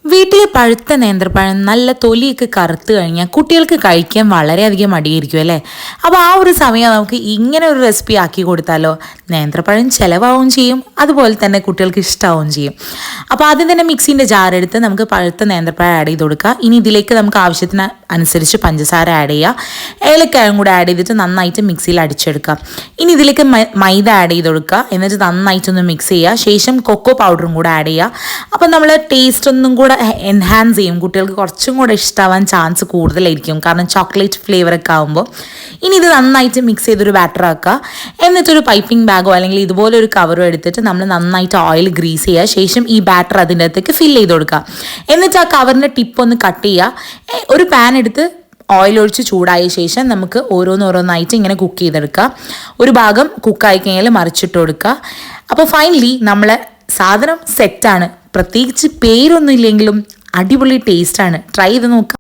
വീട്ടിലെ പഴുത്ത നേന്ത്രപ്പഴം നല്ല തൊലിയൊക്കെ കറുത്ത് കഴിഞ്ഞാൽ കുട്ടികൾക്ക് കഴിക്കാൻ വളരെയധികം മടിയായിരിക്കും അല്ലേ. അപ്പോൾ ആ ഒരു സമയം നമുക്ക് ഇങ്ങനെ ഒരു റെസിപ്പി ആക്കി കൊടുത്താലോ. നേന്ത്രപ്പഴം ചിലവാവുകയും ചെയ്യും, അതുപോലെ തന്നെ കുട്ടികൾക്ക് ഇഷ്ടമാവുകയും ചെയ്യും. അപ്പോൾ ആദ്യം തന്നെ മിക്സിൻ്റെ ജാറെടുത്ത് നമുക്ക് പഴുത്ത നേന്ത്രപ്പഴം ആഡ് ചെയ്ത് കൊടുക്കുക. ഇനി ഇതിലേക്ക് നമുക്ക് ആവശ്യത്തിന് അനുസരിച്ച് പഞ്ചസാര ആഡ് ചെയ്യുക, ഏലക്കായും കൂടെ ആഡ് ചെയ്തിട്ട് നന്നായിട്ട് മിക്സിയിൽ അടിച്ചെടുക്കുക. ഇനി ഇതിലേക്ക് മൈദ ആഡ് ചെയ്ത് കൊടുക്കുക, എന്നിട്ട് നന്നായിട്ടൊന്ന് മിക്സ് ചെയ്യുക. ശേഷം കൊക്കോ പൗഡറും കൂടെ ആഡ് ചെയ്യുക. അപ്പോൾ നമ്മൾ ടേസ്റ്റ് ഒന്നും കൂടെ എൻഹാൻസ് ചെയ്യും, കുട്ടികൾക്ക് കുറച്ചും കൂടെ ഇഷ്ടമാവാൻ ചാൻസ് കൂടുതലായിരിക്കും, കാരണം ചോക്ലേറ്റ് ഫ്ലേവറൊക്കെ ആകുമ്പോൾ. ഇനി ഇത് നന്നായിട്ട് മിക്സ് ചെയ്തൊരു ബാറ്റർ ആക്കുക. എന്നിട്ടൊരു പൈപ്പിംഗ് ബാഗോ അല്ലെങ്കിൽ ഇതുപോലെ ഒരു കവറോ എടുത്തിട്ട് നമ്മൾ നന്നായിട്ട് ഓയിൽ ഗ്രീസ് ചെയ്യുക. ശേഷം ഈ ബാറ്റർ അതിൻ്റെ അകത്തേക്ക് ഫില്ല് ചെയ്ത് കൊടുക്കുക. എന്നിട്ട് ആ കവറിൻ്റെ ടിപ്പ് ഒന്ന് കട്ട് ചെയ്യുക. ഒരു പാൻ എടുത്ത് ഓയിൽ ഒഴിച്ച് ചൂടായ ശേഷം നമുക്ക് ഓരോന്നോരോന്നായിട്ട് ഇങ്ങനെ കുക്ക് ചെയ്തെടുക്കുക. ഒരു ഭാഗം കുക്കായി കഴിഞ്ഞാൽ മറിച്ചിട്ട് കൊടുക്കുക. അപ്പോൾ ഫൈനലി നമ്മളെ സാധനം സെറ്റാണ്. പ്രത്യേകിച്ച് പേരൊന്നും ഇല്ലെങ്കിലും അടിപൊളി ടേസ്റ്റാണ്. ട്രൈ ചെയ്ത് നോക്കാം.